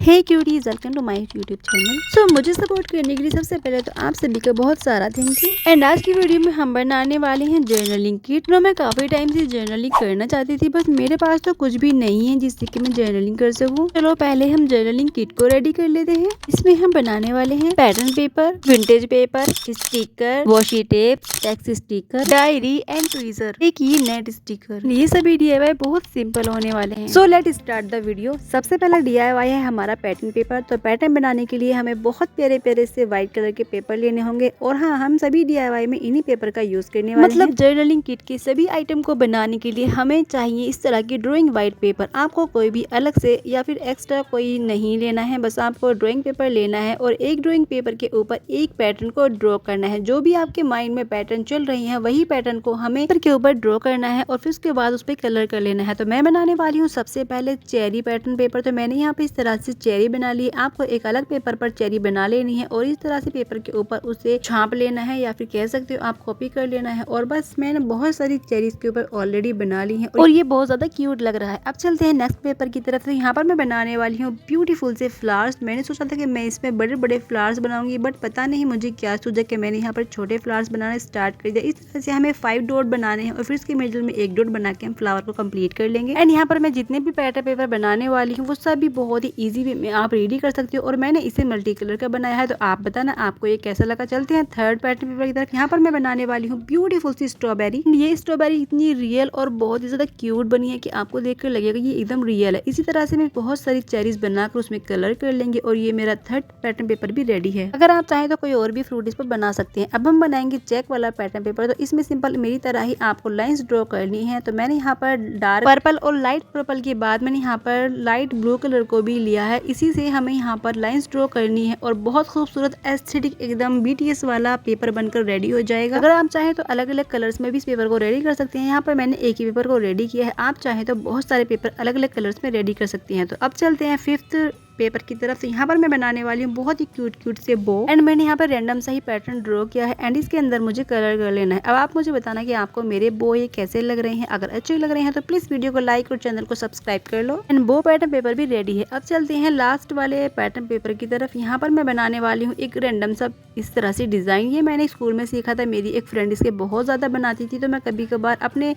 Hey cuties, welcome to my YouTube channel. So मुझे support करने के लिए सबसे पहले तो आप सभी का बहुत सारा थैंक यू। एंड आज की वीडियो में हम बनाने वाले हैं जर्नलिंग किट। तो मैं काफी टाइम से जर्नलिंग करना चाहती थी, बस मेरे पास तो कुछ भी नहीं है जिससे कि मैं जर्नलिंग कर सकूं। चलो पहले हम जर्नलिंग किट को रेडी कर लेते हैं। इसमें हम बनाने वाले हैं pattern paper, vintage paper, sticker, washi tape, text sticker, diary and tweezer, एक ये नेट स्टिकर। ये सभी DIY बहुत सिंपल होने वाले हैं। So let start the video. सबसे पहला DIY है हमारा पैटर्न पेपर। तो पैटर्न बनाने के लिए हमें बहुत प्यारे प्यारे से व्हाइट कलर के पेपर लेने होंगे और हाँ, हम सभी DIY में इन्हीं पेपर का यूज करने वाले हैं। जर्नलिंग किट के सभी आइटम को बनाने के लिए हमें चाहिए इस तरह की ड्राइंग व्हाइट पेपर। आपको कोई भी अलग से या फिर एक्स्ट्रा कोई नहीं लेना है, बस आपको ड्राइंग पेपर लेना है और एक ड्राइंग पेपर के ऊपर एक पैटर्न को ड्रॉ करना है। जो भी आपके माइंड में पैटर्न चल रही है वही पैटर्न को हमें पेपर के ऊपर ड्रॉ करना है और फिर उसके बाद उस पर कलर कर लेना है। तो मैं बनाने वाली हूँ सबसे पहले चेरी पैटर्न पेपर। तो मैंने यहाँ पे इस तरह से चेरी बना ली। आपको एक अलग पेपर पर चेरी बना लेनी है और इस तरह से पेपर के ऊपर उसे छाप लेना है या फिर कह सकते हो आप कॉपी कर लेना है। और बस मैंने बहुत सारी चेरी इसके ऊपर ऑलरेडी बना ली है और ये बहुत ज्यादा क्यूट लग रहा है। अब चलते हैं नेक्स्ट पेपर की तरफ। तो यहाँ पर मैं बनाने वाली हूँ ब्यूटीफुल से फ्लावर्स। मैंने सोचा था कि मैं इसमें बड़े बड़े फ्लावर्स बनाऊंगी, बट पता नहीं मुझे क्या सूझा कि मैंने यहाँ पर छोटे फ्लावर्स बनाना स्टार्ट कर दिया। इस तरह से हमें 5 डॉट बनाने हैं और फिर इसके मिडिल में 1 डॉट बना के हम फ्लावर को कंप्लीट कर लेंगे। एंड यहाँ पर मैं जितने भी पैटर्न पेपर बनाने वाली हूँ वो सब भी बहुत ही इजी वे में आप रेडी कर सकते हो और मैंने इसे मल्टी कलर का बनाया है। तो आप बताना आपको ये कैसा लगा। चलते हैं थर्ड पैटर्न पेपर की तरफ। यहाँ पर मैं बनाने वाली हूँ ब्यूटीफुल सी स्ट्रॉबेरी। ये स्ट्रॉबेरी इतनी रियल और बहुत ही ज्यादा क्यूट बनी है कि आपको देखकर लगेगा ये एकदम रियल है। इसी तरह से मैं बहुत सारी चेरीज बनाकर उसमें कलर कर लेंगे और ये मेरा थर्ड पैटर्न पेपर भी रेडी है। अगर आप चाहें तो कोई और भी फ्रूट इस पर बना सकते हैं। अब हम बनाएंगे चेक वाला पैटर्न पेपर। तो इसमें सिंपल मेरी तरह ही आपको लाइंस ड्रॉ करनी है। तो मैंने यहाँ पर डार्क पर्पल और लाइट पर्पल के बाद मैंने यहाँ पर लाइट ब्लू कलर को भी लिया है। इसी से हमें यहाँ पर लाइंस ड्रॉ करनी है और बहुत खूबसूरत एस्थेटिक एकदम BTS वाला पेपर बनकर रेडी हो जाएगा। अगर आप चाहें तो अलग अलग कलर्स में भी इस पेपर को रेडी कर सकते हैं। यहाँ पर मैंने एक ही पेपर को रेडी किया है। आप चाहें तो बहुत सारे पेपर अलग अलग कलर्स में रेडी कर सकते हैं। तो अब चलते हैं फिफ्थ पेपर की तरफ। से यहाँ पर मैं बनाने वाली हूँ बहुत ही क्यूट से बो। एंड मैंने यहाँ पर रैंडम सा ही पैटर्न ड्रॉ किया है एंड इसके अंदर मुझे कलर कर लेना है। अब आप मुझे बताना कि आपको मेरे बो ये कैसे लग रहे हैं। अगर अच्छे लग रहे हैं तो प्लीज वीडियो को लाइक और चैनल को सब्सक्राइब कर लो। एंड बो पैटर्न पेपर भी रेडी है। अब चलते हैं लास्ट वाले पैटर्न पेपर की तरफ। यहाँ पर मैं बनाने वाली हूँ एक रैंडम सा इस तरह से डिजाइन। ये मैंने स्कूल में सीखा था, मेरी एक फ्रेंड इसके बहुत ज्यादा बनाती थी। तो मैं कभी कभार अपने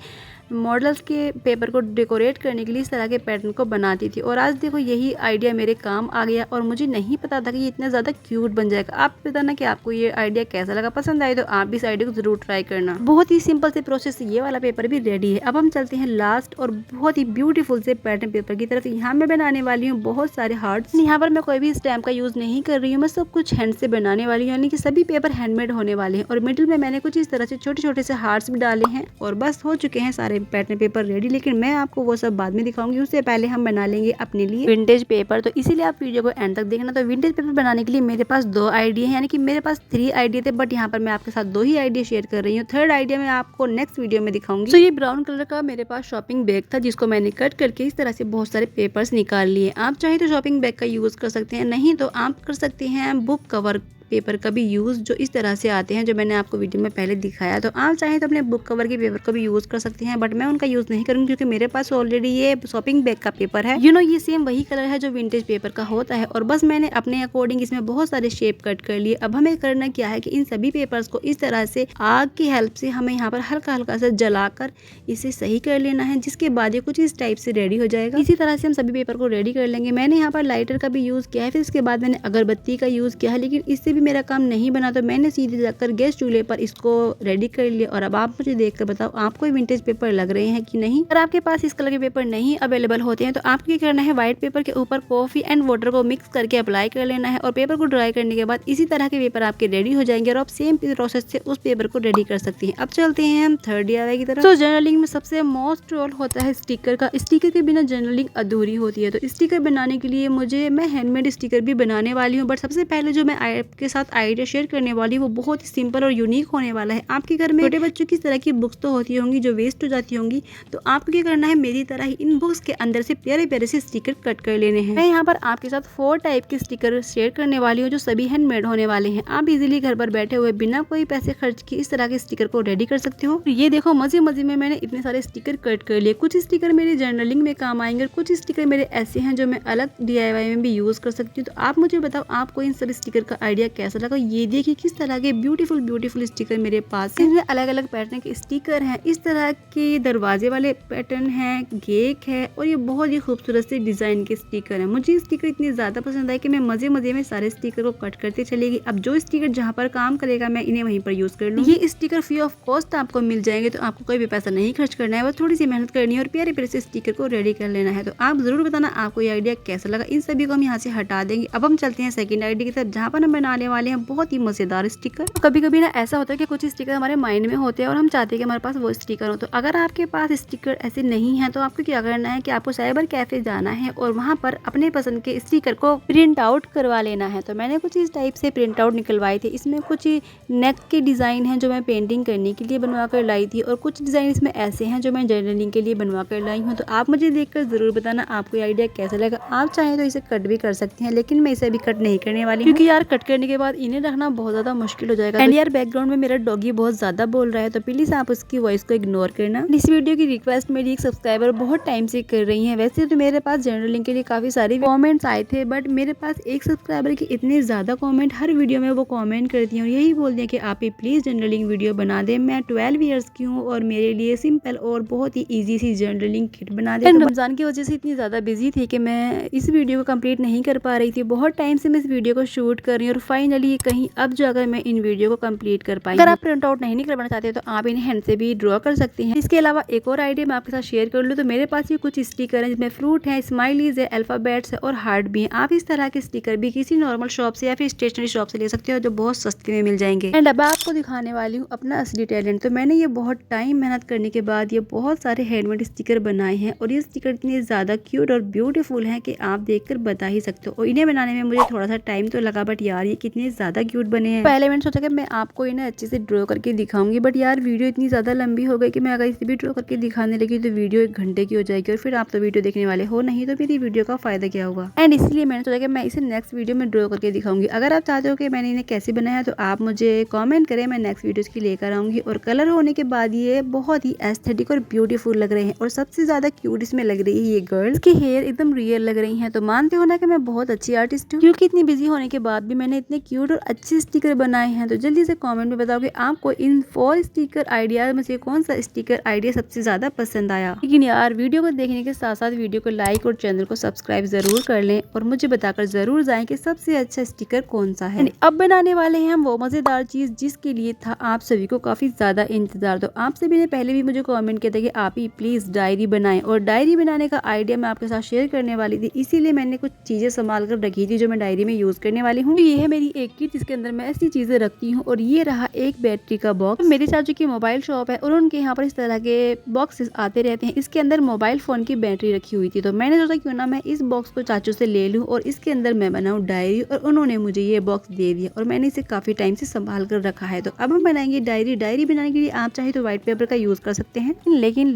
मॉडल्स के पेपर को डेकोरेट करने के लिए इस तरह के पैटर्न को बनाती थी और आज देखो यही आइडिया मेरे काम आ गया और मुझे नहीं पता था कि ये इतना ज़्यादा क्यूट बन जाएगा। आप बताना कि आपको ये आइडिया कैसा लगा। पसंद आए तो आप भी इस आइडिया को जरूर ट्राई करना। बहुत ही सिंपल से प्रोसेस से ये वाला पेपर भी रेडी है। अब हम चलते हैं लास्ट और बहुत ही ब्यूटीफुल से पैटर्न पेपर की तरफ। यहाँ मैं बनाने वाली हूँ बहुत सारे हार्ट्स। यहाँ पर मैं कोई भी स्टैम्प का यूज नहीं कर रही हूँ, मैं सब कुछ हैंड से बनाने वाली हूँ, यानी कि सभी पेपर हैंडमेड होने वाले हैं। और मिडिल में मैंने कुछ इस तरह से छोटे छोटे से हार्ट्स भी डाले हैं और बस हो चुके हैं सारे पैटर्न पेपर रेडी। लेकिन मैं आपको वो सब बाद में दिखाऊंगी, उससे पहले हम बना लेंगे अपने लिए विंटेज पेपर। तो इसीलिए आप वीडियो को एंड तक देखना। तो विंटेज पेपर बनाने के लिए मेरे पास 2 आइडिया हैं, यानी कि मेरे पास 3 आइडिया थे, बट यहाँ पर मैं आपके साथ 2 ही आइडिया शेयर कर रही हूँ। थर्ड आइडिया मैं आपको नेक्स्ट वीडियो में दिखाऊंगी। तो ये ब्राउन कलर का मेरे पास शॉपिंग बैग था जिसको मैंने कट करके इस तरह से बहुत सारे पेपर्स निकाल लिए। आप चाहे तो शॉपिंग बैग का यूज कर सकते हैं, नहीं तो आप कर सकते हैं बुक कवर पेपर का भी यूज, जो इस तरह से आते हैं, जो मैंने आपको वीडियो में पहले दिखाया। तो आप चाहें तो अपने बुक कवर के पेपर को भी यूज कर सकते हैं, बट मैं उनका यूज नहीं करूंगी क्योंकि मेरे पास ऑलरेडी ये शॉपिंग बैग का पेपर है। ये सेम वही कलर है जो विंटेज पेपर का होता है और बस मैंने अपने अकॉर्डिंग इसमें बहुत सारे शेप कट कर लिए। अब हमें करना क्या है कि इन सभी पेपर्स को इस तरह से आग की हेल्प से हमें यहाँ पर हल्का हल्का सा जलाकर इसे सही कर लेना है, जिसके बाद ये कुछ इस टाइप से रेडी हो जाएगा। इसी तरह से हम सभी पेपर को रेडी कर लेंगे। मैंने यहाँ पर लाइटर का भी यूज किया है, फिर इसके बाद मैंने अगरबत्ती का यूज किया है, लेकिन इससे भी मेरा काम नहीं बना। तो मैंने सीधे जाकर गैस चूल्हे पर इसको रेडी कर लिया। और अब आप मुझे देखकर बताओ आपको विंटेज पेपर लग रहे हैं कि नहीं। अगर आपके पास इस कलर के पेपर नहीं अवेलेबल होते हैं तो आपको क्या करना है, व्हाइट पेपर के ऊपर कॉफी एंड वाटर को मिक्स करके अप्लाई कर लेना है और पेपर को ड्राई करने के बाद इसी तरह के पेपर आपके रेडी हो जाएंगे और आप सेम प्रोसेस से उस पेपर को रेडी कर सकती हैं। अब चलते हैं हम थर्ड DIY की तरफ। तो जर्नलिंग में सबसे मोस्ट रोल होता है स्टिकर का। स्टिकर के बिना जर्नलिंग अधूरी होती है। तो स्टिकर बनाने के लिए मैं हैंडमेड स्टिकर भी बनाने वाली हूँ, बट सबसे पहले जो मैं आपके आपके साथ आइडिया शेयर करने वाली वो बहुत ही सिंपल और यूनिक होने वाला है। आपके घर में छोटे बच्चों की तरह की बुक्स तो होती होंगी जो वेस्ट हो जाती होंगी, तो आपको क्या करना है, मेरी तरह ही इन बुक्स के अंदर से प्यारे प्यारे से स्टिकर कट कर लेने हैं। मैं यहाँ पर आपके साथ 4 टाइप के स्टिकर शेयर करने वाली हूँ जो सभी हैंडमेड होने वाले हैं। आप इजीली घर पर बैठे हुए बिना कोई पैसे खर्च किए इस तरह के स्टिकर को रेडी कर सकते हो। ये देखो मजे मजे में मैंने इतने सारे स्टिकर कट कर लिए। कुछ स्टिकर मेरे जर्नलिंग में काम आएंगे और कुछ स्टिकर मेरे ऐसे हैं जो मैं अलग DIY में भी यूज कर सकती हूँ। तो आप मुझे बताओ आपको इन सब स्टिकर का आइडिया कैसा लगा। ये देखिए किस तरह के ब्यूटीफुल स्टिकर मेरे पास है। अलग अलग पैटर्न के स्टिकर हैं, इस तरह के दरवाजे वाले पैटर्न है, केक है और ये बहुत ही खूबसूरत से डिजाइन के स्टिकर है। मुझे स्टिकर इतने ज्यादा पसंद आए कि मैं मजे मजे में सारे स्टिकर को कट करते चलेगी। अब जो स्टिकर जहाँ पर काम करेगा मैं इन्हें वहीं पर यूज कर लूँ। ये स्टिकर फ्री ऑफ कॉस्ट आपको मिल जाएंगे, तो आपको कोई भी पैसा नहीं खर्च करना है, बस थोड़ी सी मेहनत करनी है और प्यारे प्यारे से स्टिकर को रेडी कर लेना है। तो आप जरूर बताना आपको ये आइडिया कैसा लगा। इन सभी को हम यहाँ से हटा देंगे। अब हम चलते हैं सेकंड आइडिया की तरफ, जहाँ पर हम बनाने वाले हैं बहुत ही मजेदार स्टिकर। तो कभी कभी ना ऐसा होता है कि कुछ स्टिकर हमारे माइंड में होते हैं और हम चाहते हैं कि हमारे पास वो स्टिकर हो। तो अगर आपके पास स्टिकर ऐसे नहीं है तो आपको क्या करना है कि आपको साइबर कैफे जाना है और वहाँ पर अपने पसंद के स्टिकर को प्रिंट आउट करवा लेना है। तो मैंने कुछ इस टाइप से प्रिंट आउट निकलवाए थे। इसमें कुछ नेक के डिजाइन है जो मैं पेंटिंग करने के लिए बनवा कर लाई थी और कुछ डिजाइन इसमें ऐसे हैं जो मैं जर्नलिंग के लिए बनवा कर लाई हूँ। तो आप मुझे देखकर जरूर बताना आपको ये आइडिया कैसा लगा। आप चाहें तो इसे कट भी कर सकते हैं, लेकिन मैं इसे अभी कट नहीं करने वाली हूँ क्योंकि यार कट करने के बाद इन्हें रखना बहुत ज्यादा मुश्किल हो जाएगा। एंड यार बैकग्राउंड में मेरा डॉगी बहुत ज्यादा बोल रहा है, तो प्लीज आप उसकी वॉइस को इग्नोर करना। इस वीडियो की रिक्वेस्ट मेरी एक सब्सक्राइबर बहुत टाइम से कर रही है। वैसे तो मेरे पास जर्नलिंग के लिए काफी सारे कमेंट्स आए थे, बट मेरे पास एक सब्सक्राइबर के इतने ज्यादा कमेंट, हर वीडियो में वो कमेंट करती है और यही बोलती है कि आप ही प्लीज जर्नलिंग वीडियो बना दे। मैं 12 इयर्स की हूँ और मेरे लिए सिंपल और बहुत ही इजी सी जर्नलिंग किट बना दे। रमजान की वजह से इतनी ज्यादा बिजी थी कि मैं इस वीडियो को कंप्लीट नहीं कर पा रही थी। बहुत टाइम से मैं इस वीडियो को शूट कर रही हूँ और फाइनली कहीं अब जाकर मैं इन वीडियो को कंप्लीट कर पाई। अगर आप प्रिंट आउट नहीं करवाना चाहते तो आप इन्हें हैंड से भी ड्रॉ कर सकते हैं। इसके अलावा एक और आइडिया मैं आपके साथ शेयर कर लूँ तो मेरे पास ये कुछ स्टिकर है जिसमें फ्रूट है, स्माइलीज है, अल्फाबेट्स है और हार्ट भी है। आप इस तरह के स्टिकर भी किसी नॉर्मल शॉप से या फिर स्टेशनरी शॉप से ले सकते हो जो बहुत सस्ते में मिल जाएंगे। एंड अब आपको दिखाने वाली हूँ अपना असली टैलेंट। तो मैंने ये बहुत टाइम मेहनत करने के बाद ये बहुत सारे हैंडमेड स्टिकर बनाए हैं और ये स्टिकर इतने ज्यादा क्यूट और ब्यूटीफुल हैं कि आप देखकर बता ही सकते हो। और इन्हें बनाने में मुझे थोड़ा सा टाइम तो लगा, बट यार ये कितने ज्यादा क्यूट बने हैं। पहले मैंने सोचा कि मैं आपको इन्हें अच्छे से ड्रॉ करके दिखाऊंगी, बट यार वीडियो इतनी ज्यादा लंबी हो गई कि मैं अगर इसे भी ड्रॉ करके दिखाने लगी तो वीडियो 1 घंटे की हो जाएगी और फिर आप तो वीडियो देखने वाले हो नहीं, तो मेरी वीडियो का फायदा क्या हुआ। एंड इसलिए मैंने सोचा कि मैं इसे नेक्स्ट वीडियो में ड्रॉ करके दिखाऊंगी। अगर आप चाहते हो कि मैंने इन्हें कैसे बनाया तो आप मुझे कमेंट करें, मैं नेक्स्ट वीडियो की लेकर आऊंगी। और कलर होने के बाद ये बहुत ही एस्थेटिक और ब्यूटीफुल लग रहे हैं और सबसे ज्यादा क्यूट इसमें लग रही है ये गर्ल की हेयर एकदम रियल लग रही है। तो मानते हो ना कि मैं बहुत अच्छी आर्टिस्ट हूँ, क्योंकि इतनी बिजी होने के बाद भी मैंने इतने क्यूट और अच्छे स्टिकर बनाए हैं। तो जल्दी से कमेंट में बताओ कि आपको इन 4 स्टिकर आइडिया में से कौन सा स्टिकर आइडिया सबसे ज्यादा पसंद आया। लेकिन यार वीडियो को देखने के साथ साथ वीडियो को लाइक और चैनल को सब्सक्राइब जरूर कर लें और मुझे बताकर जरूर जाएं कि सबसे अच्छा स्टिकर कौन सा है। अब बनाने वाले हैं हम वो मजेदार चीज जिसके लिए था आप सभी को काफी ज्यादा इंतजार। तो आप सभी ने पहले भी मुझे कमेंट किया था कि आप ही प्लीज डायरी बनाएं, और डायरी बनाने का आइडिया मैं आपके साथ शेयर करने वाली थी, इसीलिए मैंने कुछ चीजें संभाल कर रखी थी जो मैं डायरी में यूज करने वाली हूँ। ये है मेरी एक किट जिसके अंदर मैं ऐसी चीजें रखती हूँ, और ये रहा एक बैटरी का बॉक्स। तो मेरे चाचू की मोबाइल शॉप है और उनके यहाँ पर इस तरह के बॉक्सेस आते रहते हैं। इसके अंदर मोबाइल फोन की बैटरी रखी हुई थी, तो मैंने सोचा क्यों ना मैं इस बॉक्स को चाचू से ले लूँ और इसके अंदर मैं बनाऊँ डायरी, और उन्होंने मुझे ये बॉक्स दे दिया और मैंने इसे काफी टाइम से संभाल कर रखा है। तो अब हम बनाएंगे डायरी। डायरी बनाने के लिए आप चाहे तो व्हाइट पेपर का यूज कर सकते हैं, लेकिन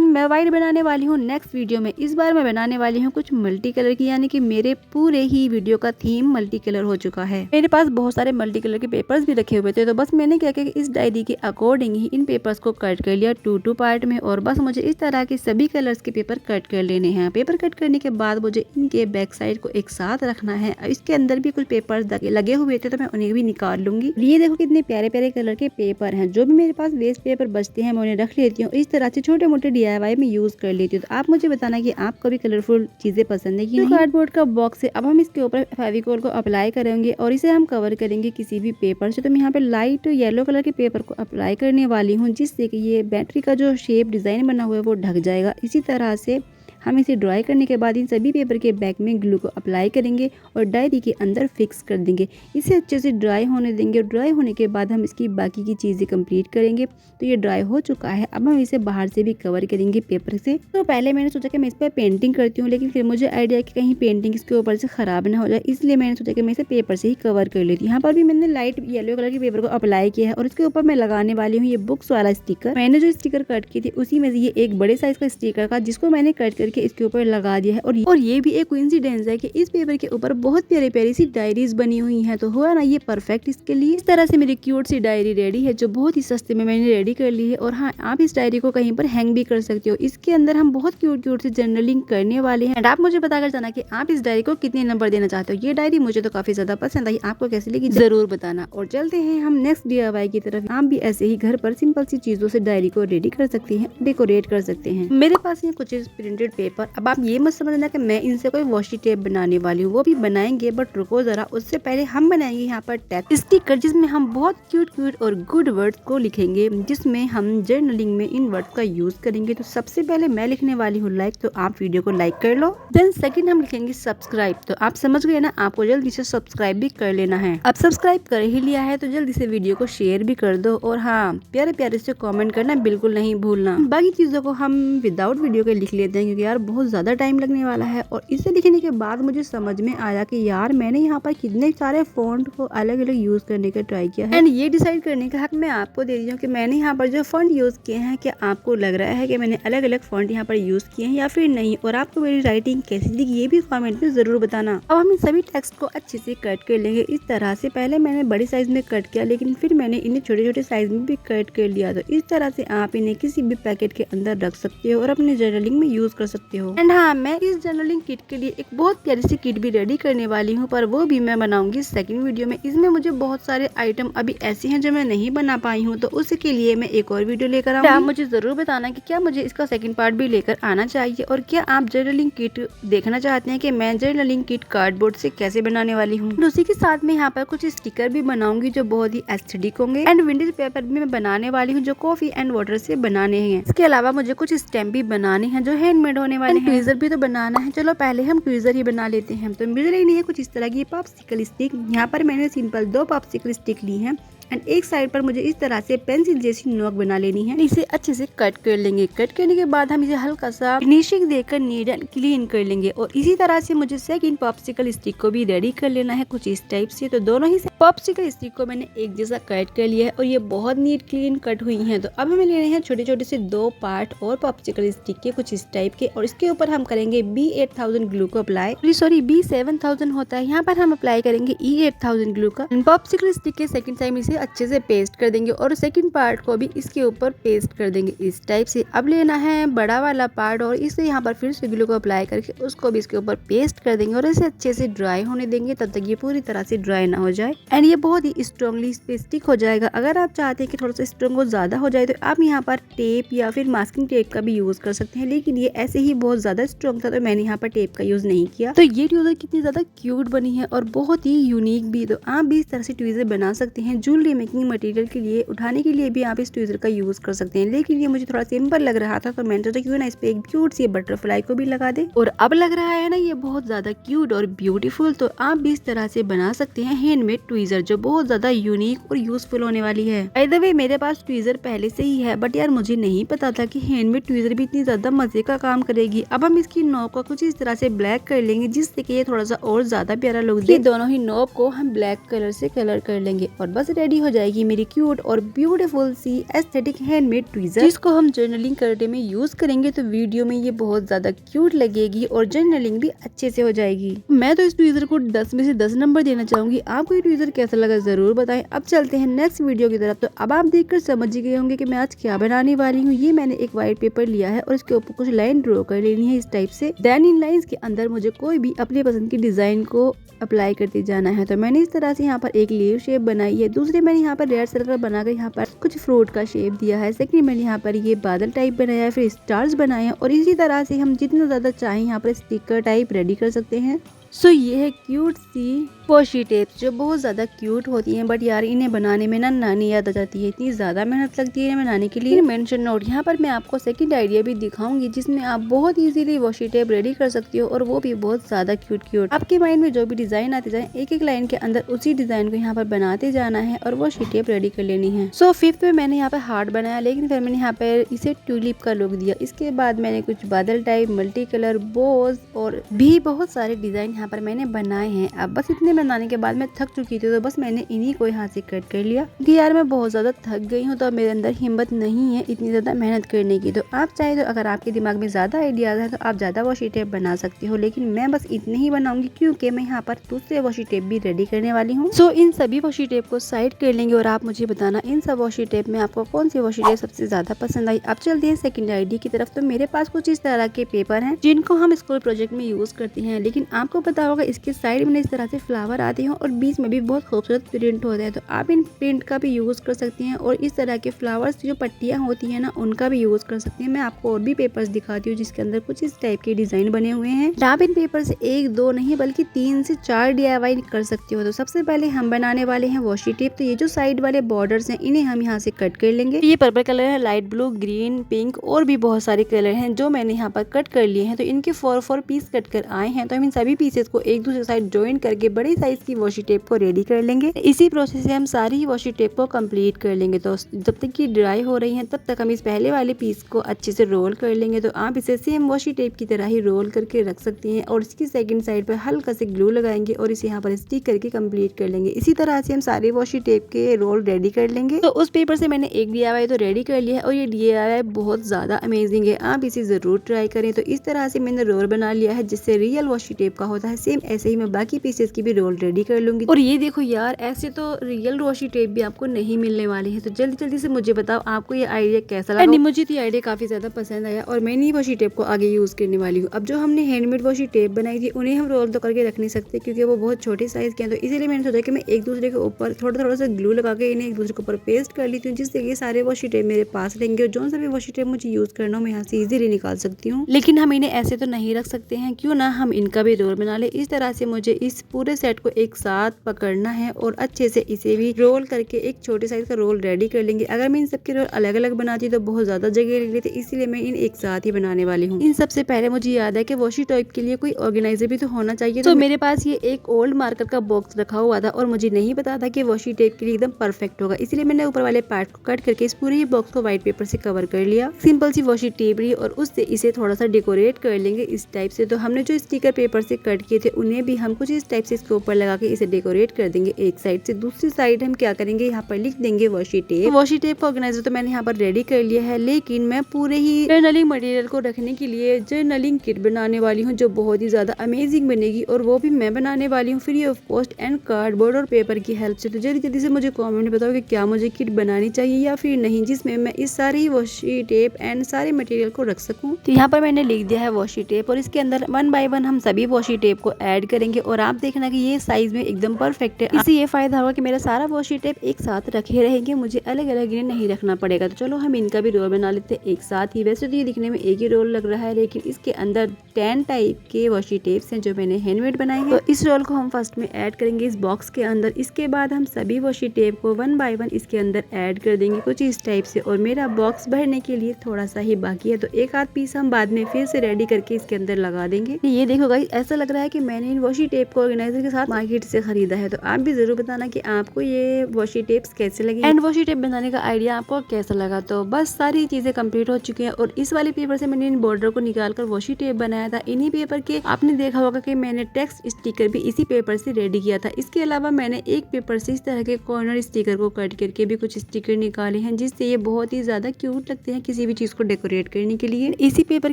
मैं व्हाइट बनाने वाली हूँ नेक्स्ट वीडियो में। इस बार मैं बनाने वाली हूँ कुछ मल्टी कलर की, यानी कि मेरे पूरे ही वीडियो का थीम मल्टी कलर हो चुका है। मेरे पास बहुत सारे मल्टी कलर के पेपर्स भी रखे हुए थे, तो बस मैंने क्या किया कि इस डायरी के अकॉर्डिंग ही इन पेपर्स को कट कर लिया 2 पार्ट में, और बस मुझे इस तरह के सभी कलर्स के पेपर कट कर लेने हैं। पेपर कट करने के बाद मुझे इनके बैक साइड को एक साथ रखना है। इसके अंदर भी कुछ पेपर्स लगे हुए थे तो मैं उन्हें भी निकाल लूंगी। ये देखो कितने प्यारे प्यारे कलर के पेपर हैं। जो भी मेरे पास वेस्ट पेपर बचते हैं मैं उन्हें रख लेती हूँ। इस तरह से छोटे मोटे DIY में यूज कर लेती हूँ। तो आप मुझे बताना कि आपको भी कलरफुल चीजें पसंद है कि नहीं। कार्डबोर्ड का बॉक्स है। अब हम इसके ऊपर फेविकोल को अप्लाई करेंगे और इसे हम कवर करेंगे किसी भी पेपर से। तो मैं यहाँ पे लाइट येलो कलर के पेपर को अप्लाई करने वाली हूँ, जिससे कि ये बैटरी का जो शेप डिजाइन बना हुआ है वो ढक जाएगा। इसी तरह से हम इसे ड्राई करने के बाद इन सभी पेपर के बैक में ग्लू को अप्लाई करेंगे और डायरी के अंदर फिक्स कर देंगे। इसे अच्छे से ड्राई होने देंगे। ड्राई होने के बाद हम इसकी बाकी की चीज़ें कंप्लीट करेंगे। तो ये ड्राई हो चुका है। अब हम इसे बाहर से भी कवर करेंगे पेपर से। तो पहले मैंने सोचा कि मैं इस पर पेंटिंग करती हूँ, लेकिन फिर मुझे आइडिया कि कहीं पेंटिंग इसके ऊपर से ख़राब ना हो जाए, इसलिए मैंने सोचा कि मैं इसे पेपर से ही कवर कर लेती हूँ। यहाँ पर भी मैंने लाइट येलो कलर के पेपर को अप्लाई किया है और इसके ऊपर मैं लगाने वाली हूँ ये बुक्स वाला स्टिकर। मैंने जो स्टिकर कट की थी उसी में से ये एक बड़े साइज का स्टिकर था, जिसको मैंने कट करके इसके ऊपर लगा दिया है। और ये भी एक कोइंसिडेंस है कि इस पेपर के ऊपर बहुत प्यारी प्यारी सी डायरीज बनी हुई है। तो हुआ ना ये परफेक्ट इसके लिए। इस तरह से मेरी क्यूट सी डायरी रेडी है, जो बहुत ही सस्ते में मैंने रेडी कर ली है। और हाँ, आप इस डायरी को कहीं पर हैंग भी कर सकते हो। इसके अंदर हम बहुत क्यूट क्यूट से जर्नलिंग करने वाले हैं। आप मुझे बताकर जाना कि आप इस डायरी को कितने नंबर देना चाहते हो। ये डायरी मुझे तो काफी ज्यादा पसंद आई, आपको कैसी लगी जरूर बताना। और चलते हैं हम नेक्स्ट DIY की तरफ। आप भी ऐसे ही घर पर सिंपल सी चीजों से डायरी को रेडी कर सकते हैं, डेकोरेट कर सकते हैं। मेरे पास ये कुछ प्रिंटेड पेपर। अब आप ये मत समझना कि मैं इनसे कोई वॉशी टेप बनाने वाली हूँ, वो भी बनाएंगे, बट रुको जरा, उससे पहले हम बनाएंगे यहाँ पर टेक्स्ट स्टिकर, जिसमें हम बहुत क्यूट क्यूट और गुड वर्ड्स को लिखेंगे, जिसमें हम जर्नलिंग में इन वर्ड्स का यूज करेंगे। तो सबसे पहले मैं लिखने वाली हूँ लाइक, तो आप वीडियो को लाइक कर लो। देन सेकंड हम लिखेंगे सब्सक्राइब। तो आप समझ गए ना, आपको जल्दी से सब्सक्राइब भी कर लेना है। अब सब्सक्राइब कर ही लिया है तो जल्दी से वीडियो को शेयर भी कर दो। और हाँ, प्यारे प्यारे से कमेंट करना बिल्कुल नहीं भूलना। बाकी चीजों को हम विदाउट वीडियो के लिख लेते हैं, क्योंकि यार बहुत ज्यादा टाइम लगने वाला है। और इसे लिखने के बाद मुझे समझ में आया कि यार मैंने यहाँ पर कितने सारे फॉन्ट को अलग अलग यूज करने का ट्राई किया है। एंड ये डिसाइड करने का हक मैं आपको दे रही हूँ कि मैंने यहाँ पर जो फॉन्ट यूज किए हैं, क्या आपको लग रहा है कि मैंने अलग अलग फॉन्ट यहाँ पर यूज किए हैं या फिर नहीं। और आपको मेरी राइटिंग कैसी लगी ये भी कमेंट में जरूर बताना। अब हम इन सभी टेक्स्ट को अच्छे से कट कर लेंगे इस तरह से। पहले मैंने बड़े साइज में कट किया, लेकिन फिर मैंने इन्हें छोटे छोटे साइज में भी कट कर लिया। तो इस तरह से आप इन्हें किसी भी पैकेट के अंदर रख सकते हो और अपने जर्नलिंग में यूज कर सकते हो। एंड हाँ, मैं इस जर्नलिंग किट के लिए एक बहुत प्यारी सी किट भी रेडी करने वाली हूँ, पर वो भी मैं बनाऊंगी सेकंड वीडियो में। इसमें मुझे बहुत सारे आइटम अभी ऐसे हैं जो मैं नहीं बना पाई हूँ, तो उसके लिए मैं एक और वीडियो लेकर आऊंगी। आप मुझे जरूर बताना कि क्या मुझे इसका सेकंड पार्ट भी लेकर आना चाहिए, और क्या आप जर्नलिंग किट देखना चाहते हैं कि मैं जर्नलिंग किट कार्डबोर्ड से कैसे बनाने वाली हूँ। उसी के साथ में यहाँ पर कुछ स्टिकर भी बनाऊंगी जो बहुत ही एस्थेटिक होंगे। एंड विंटेज पेपर भी मैं बनाने वाली हूँ जो कॉफी एंड वाटर से बनाने हैं। इसके अलावा मुझे कुछ स्टैम्प भी बनाने हैं जो हैंडमेड होने वाले हैं। ट्वीजर भी तो बनाना है। चलो पहले हम ट्वीजर ही बना लेते हैं। तो ट्वीजर ही नहीं है, कुछ इस तरह की पॉप्सिकल स्टिक। यहाँ पर मैंने सिंपल 2 पॉप्सिकल स्टिक ली है। एंड एक साइड पर मुझे इस तरह से पेंसिल जैसी नोक बना लेनी है। इसे अच्छे से कट कर लेंगे। कट करने के बाद हम इसे हल्का सा फिनिशिंग देकर नीट एंड क्लीन कर लेंगे। और इसी तरह से मुझे सेकंड पॉप्सिकल स्टिक को भी रेडी कर लेना है कुछ इस टाइप से। तो दोनों ही पॉप्सिकल स्टिक को मैंने एक जैसा कट कर लिया है और ये बहुत नीट क्लीन कट हुई है। तो अब हमें लेने हैं छोटे छोटे से 2 पार्ट और पॉप्सिकल स्टिक के कुछ इस टाइप के, और इसके ऊपर हम करेंगे B8000 ग्लू को अप्लाई। सॉरी, B7000 होता है। यहाँ पर हम अप्लाई करेंगे E8000 ग्लू का। पॉप्सिकल स्टिक के सेकंड टाइम इसे अच्छे से पेस्ट कर देंगे और सेकंड पार्ट को भी इसके ऊपर पेस्ट कर देंगे इस टाइप से। अब लेना है बड़ा वाला पार्ट और इसे यहाँ पर फिर से ग्लू को अप्लाई करके उसको भी इसके ऊपर पेस्ट कर देंगे और इसे अच्छे से ड्राई होने देंगे तब तक ये पूरी तरह से ड्राई ना हो जाए। एंड ये बहुत ही स्ट्रॉन्गली स्टिक हो जाएगा। अगर आप चाहते हैं कि थोड़ा सा स्ट्रॉन्ग हो ज्यादा हो जाए तो आप यहाँ पर टेप या फिर मास्किंग टेप का भी यूज कर सकते हैं, लेकिन ये ऐसे ही बहुत ज्यादा स्ट्रॉन्ग था तो मैंने यहाँ पर टेप का यूज नहीं किया। तो ये ट्वीजर कितनी ज्यादा क्यूट बनी है और बहुत ही यूनिक भी। तो आप भी इस तरह से ट्वीजर बना सकते हैं। ज्वेलरी मेकिंग मटेरियल के लिए उठाने के लिए भी आप इस ट्वीजर का यूज कर सकते हैं, लेकिन ये मुझे थोड़ा सिंपल लग रहा था तो मैंने सोचा क्यों ना इस पे एक क्यूट सी बटरफ्लाई को भी लगा दे। और अब लग रहा है ना ये बहुत ज्यादा क्यूट और ब्यूटीफुल। तो आप भी इस तरह से बना सकते हैं हैंडमेड ट्वीजर जो बहुत ज्यादा यूनिक और यूजफुल होने वाली है। बाय द वे, मेरे पास ट्वीजर पहले से ही है, बट यार मुझे नहीं पता था कि हैंडमेड ट्वीजर भी इतनी ज्यादा मजे का काम करेगी। अब हम इसकी नोब को कुछ इस तरह से ब्लैक कर लेंगे जिससे कि ये थोड़ा सा और ज्यादा प्यारा लुक दे। दोनों ही नोब को हम ब्लैक कलर से कलर कर लेंगे और बस रेडी हो जाएगी मेरी क्यूट और ब्यूटीफुल सी एस्थेटिक हैंडमेड ट्वीजर, जिसको हम जर्नलिंग करने में यूज करेंगे। तो वीडियो में ये बहुत ज्यादा क्यूट लगेगी और जर्नलिंग भी अच्छे से हो जाएगी। मैं तो इस ट्वीजर को 10 में से 10 नंबर देना चाहूंगी। आपको ये ट्वीजर कैसा लगा जरूर बताएं। अब चलते हैं नेक्स्ट वीडियो की तरफ। तो अब आप देखकर समझ गए होंगे कि मैं आज क्या बनाने वाली हूँ। ये मैंने एक व्हाइट पेपर लिया है और इसके ऊपर कुछ लाइन ड्रॉ कर लेनी है इस टाइप से। देन इन लाइंस के अंदर मुझे कोई भी अपने पसंद की डिजाइन को अप्लाई करते जाना है। तो मैंने इस तरह से यहाँ पर एक लीव शेप बनाई है। दूसरे मैंने यहाँ पर रेड सर्कल बनाकर यहाँ पर कुछ फ्रूट का शेप दिया है। सेकंड मैंने यहाँ पर ये बादल टाइप बनाया है, फिर स्टार्स बनाए हैं और इसी तरह से हम जितना ज्यादा चाहें यहाँ पर स्टिकर टाइप रेडी कर सकते हैं। सो ये है क्यूट सी वॉशी टेप्स जो बहुत ज्यादा क्यूट होती हैं, बट यार इन्हें बनाने में ना नानी याद आ जाती है। इतनी ज्यादा मेहनत लगती है इन्हें बनाने के लिए। मेंशन नोट, यहाँ पर मैं आपको सेकंड आइडिया भी दिखाऊंगी जिसमें आप बहुत इजीली वॉशी टेप रेडी कर सकती हो, और वो भी बहुत ज्यादा क्यूट। आपके माइंड में जो भी डिजाइन आते जाए, एक एक लाइन के अंदर उसी डिजाइन को यहाँ पर बनाते जाना है और वॉशी टेप रेडी कर लेनी है। सो फिफ्थ में मैंने यहाँ पे हार्ट बनाया, लेकिन फिर मैंने यहाँ पे इसे ट्यूलिप का लुक दिया। इसके बाद मैंने कुछ बादल टाइप, मल्टी कलर, बोज और भी बहुत सारे डिजाइन यहाँ पर मैंने बनाए हैं। अब बस इतने बनाने के बाद मैं थक चुकी थी, तो बस मैंने इन्हीं को यहाँ से कट कर लिया क्योंकि यार मैं बहुत ज्यादा थक गई हूँ, तो मेरे अंदर हिम्मत नहीं है इतनी ज्यादा मेहनत करने की। तो आप चाहे तो अगर आपके दिमाग में ज्यादा आइडियाज है तो आप ज्यादा वॉशी टेप बना सकते हो, लेकिन मैं बस इतने ही बनाऊंगी क्योंकि मैं यहाँ पर दूसरे वॉशी टेप भी रेडी करने वाली हूँ। सो इन सभी वॉशी टेप को साइड कर लेंगे और आप मुझे बताना इन सब वॉशी टेप में आपको कौन सी वॉशी टेप सबसे ज्यादा पसंद आई। अब चलते हैं सेकंड आइडिया की तरफ। तो मेरे पास कुछ इस तरह के पेपर हैं जिनको हम स्कूल प्रोजेक्ट में यूज करते हैं, लेकिन आपको पता होगा इसके साइड में इस तरह से फ्लावर आते हैं और बीच में भी बहुत खूबसूरत प्रिंट होता है। तो आप इन प्रिंट का भी यूज कर सकती हैं और इस तरह के फ्लावर्स जो पट्टियां होती हैं ना उनका भी यूज कर सकती हैं। मैं आपको और भी पेपर्स दिखाती हूँ जिसके अंदर कुछ इस टाइप के डिजाइन बने हुए हैं। आप इन पेपर से 1 2 नहीं बल्कि 3 से 4 DIY कर सकते हो। तो सबसे पहले हम बनाने वाले हैं वॉशी टेप। तो ये जो साइड वाले बॉर्डर्स हैं इन्हें हम यहाँ से कट कर लेंगे। ये पर्पल कलर है, लाइट ब्लू, ग्रीन, पिंक और भी बहुत सारे कलर हैं जो मैंने यहाँ पर कट कर लिए हैं। तो इनके 4 पीस कट कर आए हैं। तो हम इन सभी पीसेस को एक दूसरे साइड ज्वाइन करके बड़े साइज की वॉशी टेप को रेडी कर लेंगे। इसी प्रोसेस से हम सारी वॉशी टेप को कंप्लीट कर लेंगे। तो जब तक ये ड्राई हो रही है तब तक हम इस पहले वाले पीस को अच्छे से रोल कर लेंगे। तो आप इसे सेम वॉशी टेप की तरह ही रोल करके रख सकती हैं और इसकी सेकंड साइड पर हल्का से ग्लू लगाएंगे और इसे यहाँ पर स्टिक करके कंप्लीट कर लेंगे। इसी तरह से हम सारे वॉशी टेप के रोल रेडी कर लेंगे। तो उस पेपर से मैंने एक DIY तो रेडी कर लिया है और ये DIY बहुत ज्यादा अमेजिंग है, आप इसे जरूर ट्राई करें। तो इस तरह से मैंने रोल बना लिया है जिससे रियल वॉशी टेप का होता है। सेम ऐसे ही मैं बाकी पीसेस की भी रोल रेडी कर लूंगी। और ये देखो यार, ऐसे तो रियल वॉशी टेप भी आपको नहीं मिलने वाली है। तो जल्दी जल्दी से मुझे बताओ आपको ये आइडिया कैसा लगा। मुझे तो ये आइडिया काफी ज्यादा पसंद आया और मैं इन्हीं वॉशी टेप को आगे यूज करने वाली हूँ। अब जो हमने हैंडमेड वॉशी टेप बनाई थी उन्हें हम रोल तो करके रख नहीं सकते क्योंकि वो बहुत छोटे साइज के हैं। तो इसीलिए मैंने सोचा कि मैं एक दूसरे के ऊपर थोड़ा सा ग्लू लगा के इन्हें एक दूसरे के ऊपर पेस्ट कर लेती हूँ, जिससे ये सारे वॉशी टेप मेरे पास रहेंगे और जो सा भी वॉशी टेप मुझे यूज करना हो मैं यहाँ से इजीली निकाल सकती हूँ। लेकिन हम इन्हें ऐसे तो नहीं रख सकते हैं, क्यों ना हम इनका भी रोल बना ले। इस तरह से मुझे इस पूरे सेट को एक साथ पकड़ना है और अच्छे से इसे भी रोल करके एक छोटे साइज का रोल रेडी कर लेंगे। अगर मैं इन सबके रोल अलग अलग बनाती तो बहुत ज्यादा जगह ले लेते, इसीलिए मैं इन एक साथ ही बनाने वाली हूँ। इन सबसे पहले मुझे याद है कि वॉशी टेप के लिए कोई ऑर्गेनाइजर भी तो होना चाहिए। तो मेरे पास ये एक ओल्ड मार्कर का बॉक्स रखा हुआ था और मुझे नहीं पता था कि वॉशी टेप के लिए एकदम परफेक्ट होगा, इसलिए मैंने ऊपर वाले पार्ट को कट करके इस पूरे ही बॉक्स को व्हाइट पेपर से कवर कर लिया। सिंपल सी वॉशी टेप ली और उससे इसे थोड़ा सा डेकोरेट कर लेंगे इस टाइप से। तो हमने जो स्टिकर पेपर से कट किए थे उन्हें भी हम कुछ इस टाइप से इसके ऊपर लगा के इसे डेकोरेट कर देंगे एक साइड से। दूसरी साइड हम क्या करेंगे, यहाँ पर लिख देंगे वॉशी टेप। वॉशी टेप का ऑर्गेनाइजर तो मैंने यहाँ पर रेडी कर लिया है, लेकिन मैं पूरे ही जर्नलिंग मटेरियल को रखने के लिए जर्नलिंग किट बनाने वाली हूँ जो बहुत ही ज्यादा अमेजिंग बनेगी और वो भी मैं बनाने वाली हूँ free of cost and cardboard और पेपर की हेल्प से। तो जल्दी जल्दी से मुझे कमेंट में बताओ कि क्या मुझे किट बनानी चाहिए या फिर नहीं, जिसमें मैं इस सारी वॉशी टेप एंड सारे मटेरियल को रख सकूं। तो यहाँ पर मैंने लिख दिया है वॉशी टेप और इसके अंदर 1 बाय 1 हम सभी वॉशी टेप को ऐड करेंगे और आप देखना कि ये साइज में एकदम परफेक्ट है। इससे ये फायदा होगा कि मेरा सारा वॉशी टेप एक साथ रखे रहेंगे, मुझे अलग अलग इन्हें नहीं रखना पड़ेगा। तो चलो हम इनका भी रोल बना लेते हैं एक साथ ही। वैसे तो ये दिखने में एक ही रोल लग रहा है, लेकिन इसके अंदर 10 टाइप के वॉशी टेप्स हैं जो मैंने हैंडमेड बनाए हैं। तो इस रोल को हम फर्स्ट में ऐड करेंगे इस बॉक्स के अंदर। इसके बाद हम सभी वॉशी टेप को 1 बाय 1 इसके अंदर ऐड कर देंगे कुछ इस टाइप से। और मेरा बॉक्स भरने के लिए थोड़ा सा ही बाकी है, तो एक आध पीस हम बाद में फिर से रेडी करके इसके अंदर लगा देंगे। ये देखो गाइस, ऐसा लग रहा है कि मैंने इन वॉशी टेप को ऑर्गेनाइजर के साथ मार्केट से खरीदा है। तो आप भी जरूर बताना कि आपको ये वॉशी टेप्स कैसे लगी एंड वॉशी टेप बनाने का आइडिया आपको कैसा लगा। तो बस सारी चीजें कंप्लीट हो चुकी हैं और इस वाले पेपर से मैंने इन बॉर्डर को निकाल कर वॉशी टेप बनाया था। इन्हीं पेपर के आपने देखा होगा कि मैंने टेक्स्ट स्टिकर भी इसी पेपर से रेडी किया था। इसके अलावा मैंने एक पेपर से इस तरह के कॉर्नर स्टिकर को कट करके भी कुछ स्टिकर निकाले हैं, जिससे ये बहुत ही ज्यादा क्यूट लगते हैं किसी भी चीज को डेकोरेट करने के लिए। इसी पेपर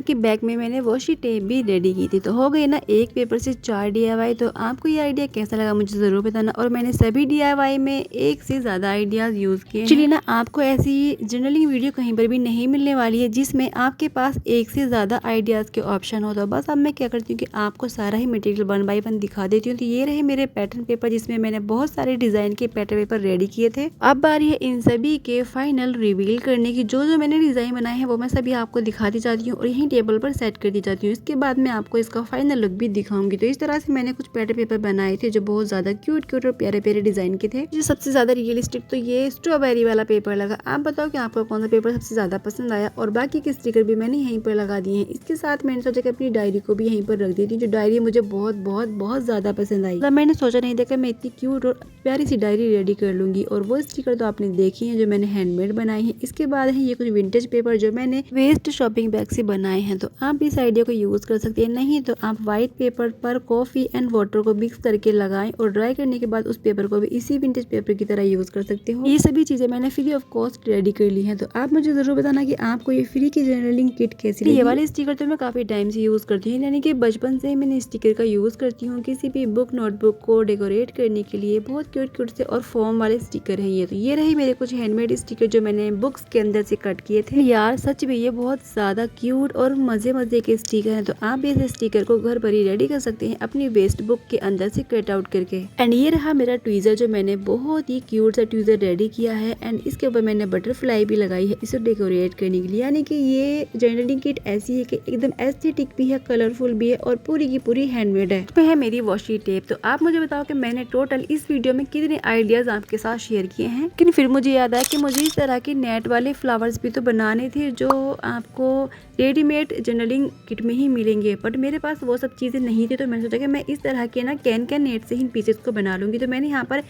के बैक में मैंने वॉशी टेप भी रेडी की थी। तो हो गए ना एक पेपर से 4 DIY। तो आपको ये आइडिया कैसा लगा मुझे जरूर बताना। और मैंने सभी DIY में एक से ज्यादा आइडियाज यूज किए। चलिए ना, आपको ऐसी जर्नलिंग वीडियो कहीं पर भी नहीं मिलने वाली है जिसमें आपके पास एक से ज्यादा आइडियाज के ऑप्शन हो। तो बस अब मैं क्या करती हूँ कि आपको सारा ही मटेरियल 1 बाय 1 दिखा देती हूँ। तो ये रहे मेरे पैटर्न पेपर जिसमें मैंने बहुत सारे डिजाइन के पैटर्न पेपर रेडी किए थे। अब बारी है इन सभी के फाइनल रिवील करने की। जो जो मैंने डिजाइन बनाए हैं वो मैं सभी आपको दिखाती जाती हूँ और यही टेबल पर सेट कर दी जाती हूँ। इसके बाद मैं आपको इसका फाइनल लुक भी दिखाऊंगी। दिखाऊंगी। तो इस तरह से मैंने कुछ पैटर्न पेपर बनाए थे जो बहुत ज्यादा क्यूट और प्यारे प्यारे डिजाइन के थे। जो सबसे ज्यादा रियलिस्टिक तो ये स्ट्रॉबेरी वाला पेपर लगा। आप बताओ कि आपको कौन सा पेपर सबसे ज्यादा पसंद आया। और बाकी के स्टिकर भी मैंने यहीं पर लगा दिए हैं। इसके साथ मैंने सोचा कि अपनी डायरी को भी यहीं पर रख दी थी। जो डायरी मुझे बहुत बहुत बहुत ज्यादा पसंद आई। मतलब मैंने सोचा नहीं था कि मैं इतनी क्यूट और प्यारी सी डायरी रेडी कर लूंगी। और वो स्टिकर तो आपने देखी है जो मैंने हैंडमेड बनाई है। इसके बाद है ये कुछ विंटेज पेपर जो मैंने वेस्ट शॉपिंग बैग से बनाए हैं। तो आप इस आइडिया को यूज कर सकते हैं। नहीं तो आप व्हाइट पेपर पर कॉफी एंड वाटर को मिक्स करके लगाएं और ड्राई करने के बाद उस पेपर को भी इसी विंटेज पेपर की तरह यूज कर सकते हो। ये सभी चीजें मैंने फ्री ऑफ कॉस्ट रेडी कर ली है। तो आप मुझे जरूर बताना कि आपको ये फ्री की जर्नलिंग किट कैसी लगी। ये वाले स्टिकर तो मैं काफी टाइम से यूज करती हूँ, यानी कि बचपन से ही मैंने स्टिकर का यूज करती हूँ। किसी भी बुक नोटबुक को डेकोरेट करने के लिए बहुत क्यूट क्यूट से और फॉर्म वाले स्टिकर हैं ये। तो ये रही मेरे कुछ हैंडमेड स्टिकर जो मैंने बुक्स के अंदर से कट किए थे। यार सच में ये बहुत ज्यादा क्यूट और मजे मजे के स्टिकर हैं। तो आप भी इस स्टिकर को घर पर ही रेडी कर सकते हैं अपनी वेस्ट बुक के अंदर से कट आउट करके। एंड ये रहा मेरा ट्वीजर जो मैंने बहुत ही क्यूट सा ट्वीजर रेडी किया है। एंड इसके ऊपर मैंने बटरफ्लाई भी लगाई है इसे डेकोरेट करने के लिए। यानी कि ये जर्नलिंग किट ऐसी है कि एकदम एस्थेटिक भी है, कलरफुल भी है और पूरी की पूरी हैंडमेड है। इसमें है मेरी वॉशी टेप। तो आप मुझे बताओ कि मैंने टोटल इस वीडियो में कितने आइडियाज आपके साथ शेयर किए हैं। लेकिन फिर मुझे याद आया कि मुझे इस तरह के नेट वाले फ्लावर्स भी तो बनाने थे जो आपको रेडीमेड जर्नलिंग किट में ही मिलेंगे। बट मेरे पास वो सब चीजें नहीं थी। तो मैंने सोचा कि मैं इस तरह के ना कैन नेट से ही इन पीसेस को बना लूंगी। तो मैंने यहाँ पर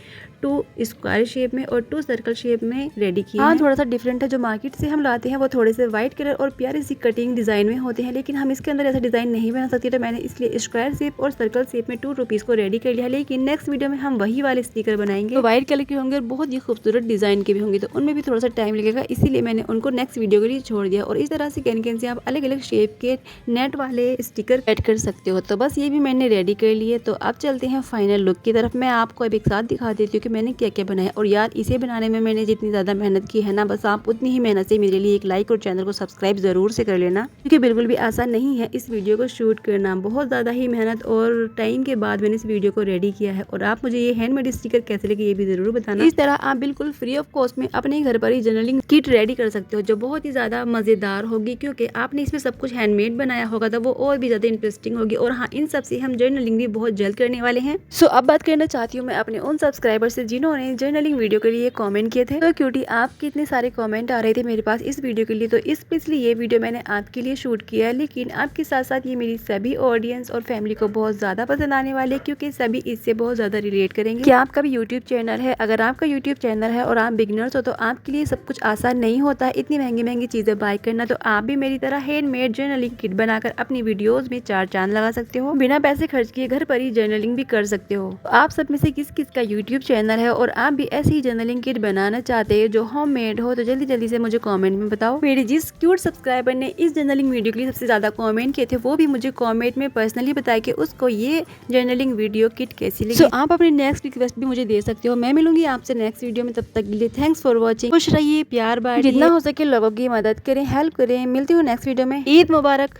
2 स्क्वायर शेप में और 2 सर्कल शेप में रेडी किया। हाँ थोड़ा सा डिफरेंट है। जो मार्केट से हम लाते हैं वो थोड़े से व्हाइट कलर और प्यारी सी कटिंग डिजाइन में होते हैं, लेकिन हम इसके अंदर ऐसा डिजाइन नहीं बना सकते। तो मैंने इसलिए स्क्वायर शेप और सर्कल शेप में 2 रुपीज को रेडी कर लिया। लेकिन नेक्स्ट वीडियो में हम वही वाले स्टिकर बनाएंगे। तो व्हाइट कलर के होंगे और बहुत ही खूबसूरत डिजाइन के भी होंगे। तो उनमें भी थोड़ा सा टाइम लगेगा, इसीलिए मैंने उनको नेक्स्ट वीडियो के लिए छोड़ दिया। और इस तरह से कैन से आप अलग अलग शेप के नेट वाले स्टिकर ऐड कर सकते हो। तो बस ये भी मैंने रेडी कर लिए। तो अब चलते हैं फाइनल लुक की तरफ। मैं आपको अब एक साथ दिखा देती हूँ कि मैंने क्या क्या बनाया। और यार इसे बनाने में मैंने जितनी ज्यादा मेहनत की है ना, बस आप उतनी ही मेहनत से मेरे लिए एक लाइक और चैनल को सब्सक्राइब जरूर से कर लेना, क्योंकि बिल्कुल भी आसान नहीं है इस वीडियो को शूट करना। बहुत ज्यादा ही मेहनत और टाइम के बाद मैंने इस वीडियो को रेडी किया है। और आप मुझे ये हैंडमेड स्टिकर कैसे लगे ये भी जरूर बताना। इस तरह आप बिल्कुल फ्री ऑफ कॉस्ट में अपने घर पर ही जर्नलिंग किट रेडी कर सकते हो, जो बहुत ही ज्यादा मजेदार होगी, क्योंकि आपने इसमें सब कुछ हैंडमेड बनाया होगा तो वो और भी ज्यादा इंटरेस्टिंग होगी। और हाँ, इन सब से हम जर्नलिंग भी बहुत जल्द करने वाले हैं। सो अब बात करना चाहती हूँ मैं अपने उन सब्सक्राइबर से जिन्होंने जर्नलिंग वीडियो के लिए कमेंट किए थे। तो क्योंकि आपके इतने सारे कमेंट आ रहे थे मेरे पास इस वीडियो के लिए, तो स्पेशली ये वीडियो मैंने आपके लिए शूट किया है। लेकिन आपके साथ साथ ये मेरी सभी ऑडियंस और फैमिली को बहुत ज्यादा पसंद आने वाले, क्योंकि सभी इससे बहुत ज्यादा रिलेट करेंगे। क्या आपका भी यूट्यूब चैनल है? अगर आपका यूट्यूब चैनल है और आप बिगिनर्स हो तो आपके लिए सब कुछ आसान नहीं होता है इतनी महंगी महंगी चीजें बाय करना। तो आप भी मेरी तरह हैंडमेड जर्नलिंग किट बनाकर अपनी वीडियोस में 4 चांद लगा सकते हो। बिना पैसे खर्च किए घर पर ही जर्नलिंग भी कर सकते हो। तो आप सब में से किस किस का यूट्यूब चैनल है और आप भी ऐसी ही जर्नलिंग किट बनाना चाहते हैं जो होममेड हो, तो जल्दी जल्दी से मुझे कमेंट में बताओ। मेरे जिस क्यूट सब्सक्राइबर ने इस जर्नलिंग वीडियो के लिए सबसे ज्यादा कमेंट किए थे वो भी मुझे कमेंट में पर्सनली बताया कि उसको ये जर्नलिंग वीडियो किट कैसी लगी। आप अपनी नेक्स्ट रिक्वेस्ट भी मुझे दे सकते हो। मैं मिलूंगी आपसे नेक्स्ट वीडियो में, तब तक के लिए थैंक्स फॉर वॉचिंग। खुश रहिए, प्यार बांटिए, जितना हो सके लोगों की मदद करें, हेल्प करें। मिलती हूँ नेक्स्ट वीडियो में। ईद मुबारक।